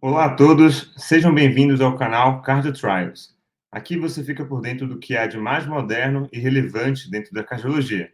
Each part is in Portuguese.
Olá a todos, sejam bem-vindos ao canal Cardio Trials. Aqui você fica por dentro do que há de mais moderno e relevante dentro da cardiologia.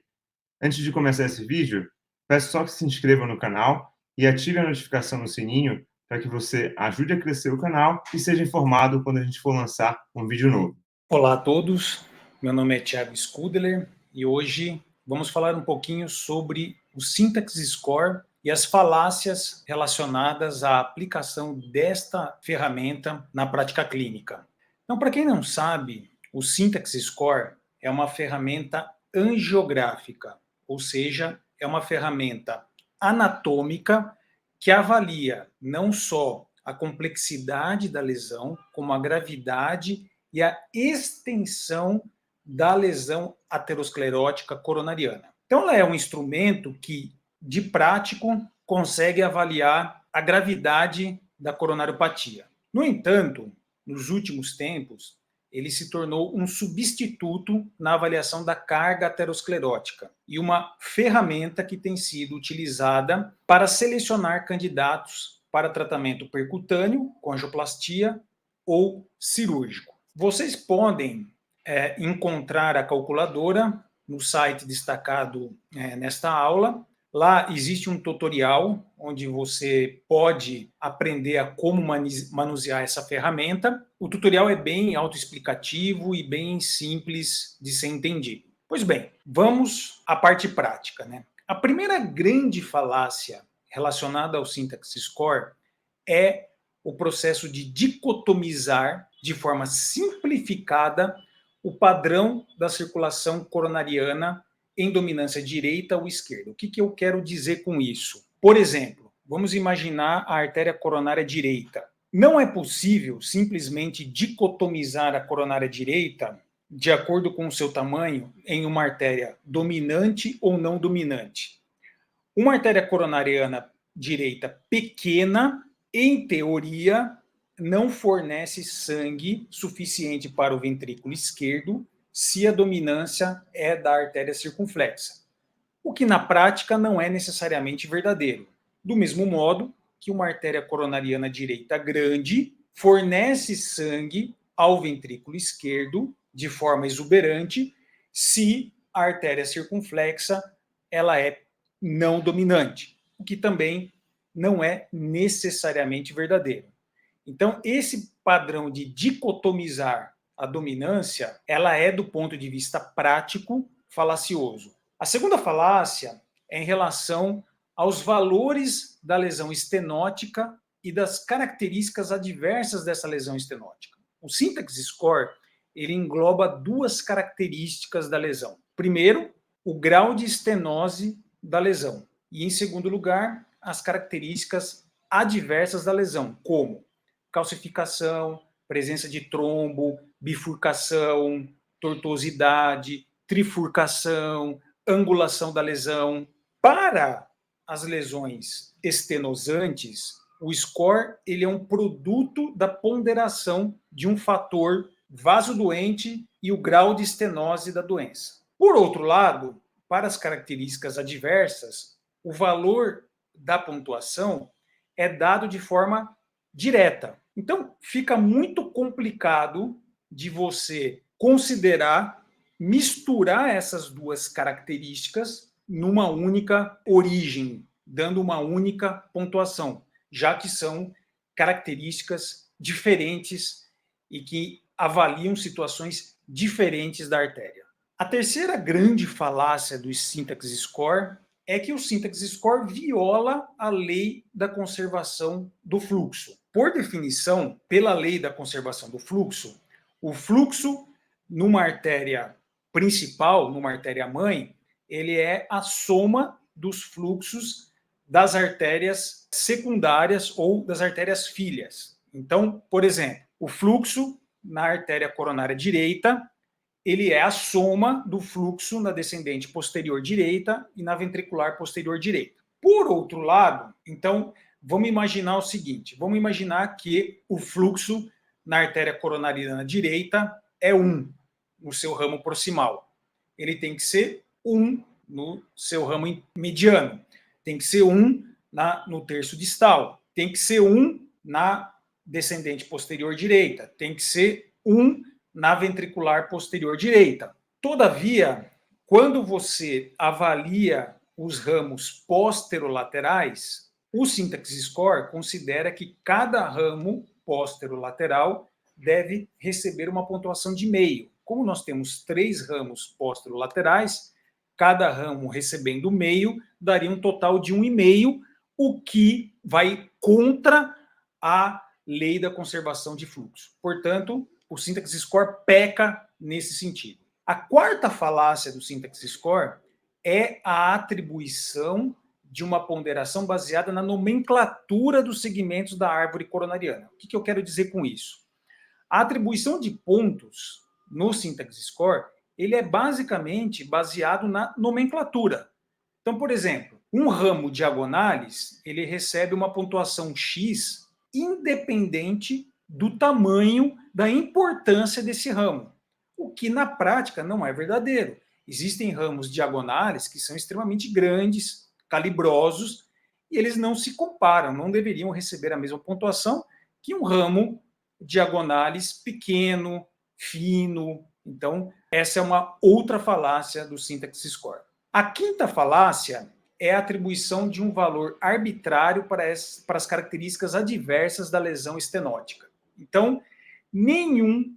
Antes de começar esse vídeo, peço só que se inscreva no canal e ative a notificação no sininho para que você ajude a crescer o canal e seja informado quando a gente for lançar um vídeo novo. Olá a todos, meu nome é Thiago Scudler e hoje vamos falar um pouquinho sobre o Syntax Score e as falácias relacionadas à aplicação desta ferramenta na prática clínica. Então, para quem não sabe, o Syntax Score é uma ferramenta angiográfica, ou seja, é uma ferramenta anatômica que avalia não só a complexidade da lesão, como a gravidade e a extensão da lesão aterosclerótica coronariana. Então, ela é um instrumento que, de prático, consegue avaliar a gravidade da coronariopatia. No entanto, nos últimos tempos, ele se tornou um substituto na avaliação da carga aterosclerótica e uma ferramenta que tem sido utilizada para selecionar candidatos para tratamento percutâneo, com angioplastia ou cirúrgico. Vocês podem encontrar a calculadora no site destacado nesta aula. Lá existe um tutorial onde você pode aprender a como manusear essa ferramenta. O tutorial é bem autoexplicativo e bem simples de ser entendido. Pois bem, vamos à parte prática, né? A primeira grande falácia relacionada ao Syntax Score é o processo de dicotomizar de forma simplificada o padrão da circulação coronariana em dominância direita ou esquerda. O que eu quero dizer com isso? Por exemplo, vamos imaginar a artéria coronária direita. Não é possível simplesmente dicotomizar a coronária direita de acordo com o seu tamanho em uma artéria dominante ou não dominante. Uma artéria coronariana direita pequena, em teoria, não fornece sangue suficiente para o ventrículo esquerdo se a dominância é da artéria circunflexa, o que na prática não é necessariamente verdadeiro. Do mesmo modo que uma artéria coronariana direita grande fornece sangue ao ventrículo esquerdo de forma exuberante se a artéria circunflexa ela é não dominante, o que também não é necessariamente verdadeiro. Então, esse padrão de dicotomizar a dominância, ela é, do ponto de vista prático, falacioso. A segunda falácia é em relação aos valores da lesão estenótica e das características adversas dessa lesão estenótica. O Syntax Score, ele engloba duas características da lesão. Primeiro, o grau de estenose da lesão. E, em segundo lugar, as características adversas da lesão, como calcificação, presença de trombo, bifurcação, tortuosidade, trifurcação, angulação da lesão. Para as lesões estenosantes, o score ele é um produto da ponderação de um fator vasodoente e o grau de estenose da doença. Por outro lado, para as características adversas, o valor da pontuação é dado de forma direta. Então, fica muito complicado de você considerar, misturar essas duas características numa única origem, dando uma única pontuação, já que são características diferentes e que avaliam situações diferentes da artéria. A terceira grande falácia do Syntax Score é que o Syntax Score viola a lei da conservação do fluxo. Por definição, pela lei da conservação do fluxo, o fluxo numa artéria principal, numa artéria mãe, ele é a soma dos fluxos das artérias secundárias ou das artérias filhas. Então, por exemplo, o fluxo na artéria coronária direita, ele é a soma do fluxo na descendente posterior direita e na ventricular posterior direita. Por outro lado, então, vamos imaginar o seguinte, vamos imaginar que o fluxo na artéria coronariana direita é 1 no seu ramo proximal. Ele tem que ser 1 no seu ramo mediano, tem que ser 1 no terço distal, tem que ser 1 na descendente posterior direita, tem que ser 1 na ventricular posterior direita. Todavia, quando você avalia os ramos posterolaterais, o Syntax Score considera que cada ramo posterolateral deve receber uma pontuação de meio. Como nós temos 3 ramos posterolaterais, cada ramo recebendo meio daria um total de 1,5, o que vai contra a lei da conservação de fluxo. Portanto, o Syntax Score peca nesse sentido. A quarta falácia do Syntax Score é a atribuição de uma ponderação baseada na nomenclatura dos segmentos da árvore coronariana. O que eu quero dizer com isso? A atribuição de pontos no Syntax Score, ele é basicamente baseado na nomenclatura. Então, por exemplo, um ramo diagonalis, ele recebe uma pontuação X independente do tamanho, da importância desse ramo, o que na prática não é verdadeiro. Existem ramos diagonais que são extremamente grandes, calibrosos, e eles não se comparam, não deveriam receber a mesma pontuação que um ramo diagonais pequeno, fino. Então, essa é uma outra falácia do Syntax Score. A quinta falácia é a atribuição de um valor arbitrário para as características adversas da lesão estenótica. Então, nenhum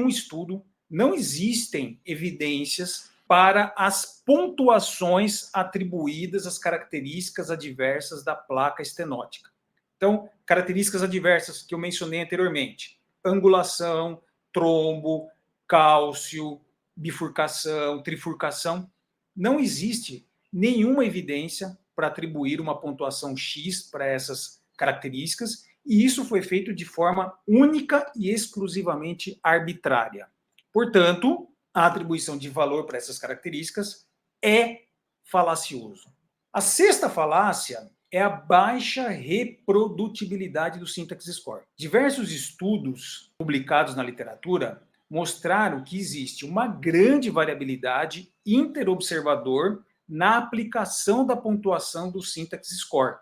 estudo, não existem evidências para as pontuações atribuídas às características adversas da placa estenótica. Então, características adversas que eu mencionei anteriormente: angulação, trombo, cálcio, bifurcação, trifurcação. Não existe nenhuma evidência para atribuir uma pontuação X para essas características, e isso foi feito de forma única e exclusivamente arbitrária. Portanto, a atribuição de valor para essas características é falacioso. A sexta falácia é a baixa reprodutibilidade do Syntax Score. Diversos estudos publicados na literatura mostraram que existe uma grande variabilidade interobservador na aplicação da pontuação do Syntax Score.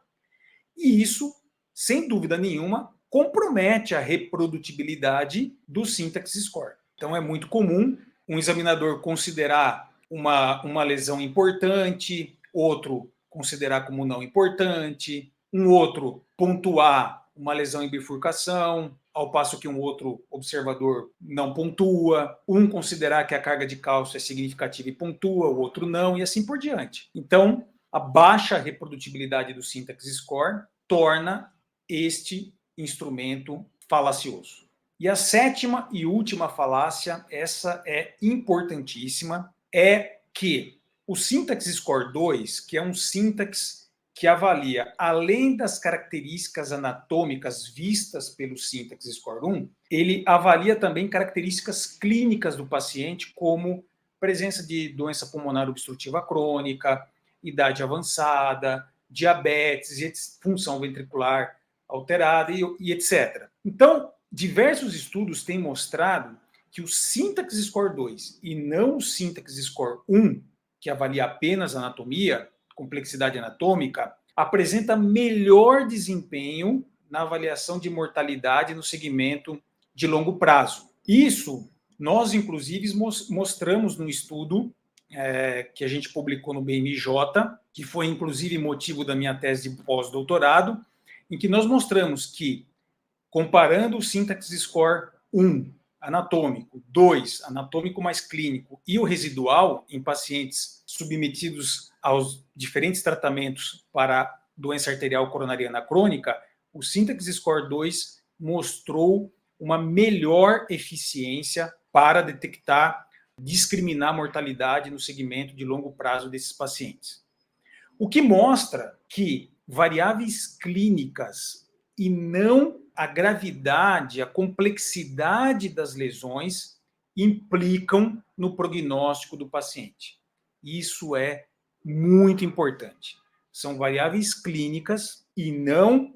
E isso, sem dúvida nenhuma, compromete a reprodutibilidade do Syntax Score. Então é muito comum um examinador considerar uma lesão importante, outro considerar como não importante, um outro pontuar uma lesão em bifurcação, ao passo que um outro observador não pontua, um considerar que a carga de cálcio é significativa e pontua, o outro não, e assim por diante. Então, a baixa reprodutibilidade do Syntax Score torna este instrumento falacioso. E a sétima e última falácia, essa é importantíssima, é que o Syntax Score 2, que é um syntax que avalia, além das características anatômicas vistas pelo Syntax Score 1, ele avalia também características clínicas do paciente, como presença de doença pulmonar obstrutiva crônica, idade avançada, diabetes, função ventricular alterada e etc. Então, diversos estudos têm mostrado que o Syntax Score 2 e não o Syntax Score 1, que avalia apenas anatomia, complexidade anatômica, apresenta melhor desempenho na avaliação de mortalidade no segmento de longo prazo. Isso nós, inclusive, mostramos no estudo que a gente publicou no BMJ, que foi, inclusive, motivo da minha tese de pós-doutorado, em que nós mostramos que, comparando o Syntax Score 1, anatômico, 2, anatômico mais clínico, e o residual em pacientes submetidos aos diferentes tratamentos para doença arterial coronariana crônica, o Syntax Score 2 mostrou uma melhor eficiência para detectar, discriminar mortalidade no segmento de longo prazo desses pacientes. O que mostra que variáveis clínicas e não a gravidade, a complexidade das lesões implicam no prognóstico do paciente. Isso é muito importante. São variáveis clínicas e não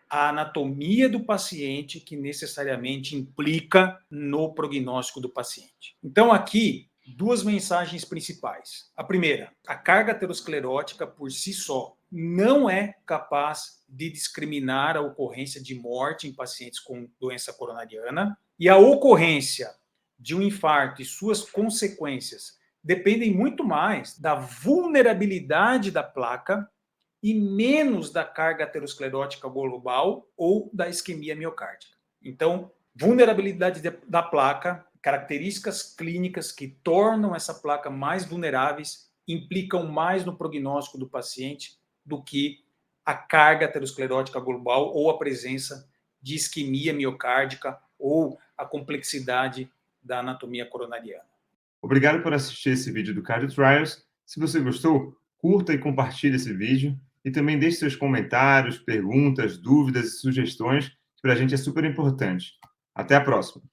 a anatomia do paciente que necessariamente implica no prognóstico do paciente. Então, aqui, duas mensagens principais. A primeira, a carga aterosclerótica por si só não é capaz de discriminar a ocorrência de morte em pacientes com doença coronariana, e a ocorrência de um infarto e suas consequências dependem muito mais da vulnerabilidade da placa e menos da carga aterosclerótica global ou da isquemia miocárdica. Então, vulnerabilidade da placa, características clínicas que tornam essa placa mais vulneráveis, implicam mais no prognóstico do paciente do que a carga aterosclerótica global ou a presença de isquemia miocárdica ou a complexidade da anatomia coronariana. Obrigado por assistir esse vídeo do Cardio Trials. Se você gostou, curta e compartilhe esse vídeo. E também deixe seus comentários, perguntas, dúvidas e sugestões, que para a gente é super importante. Até a próxima!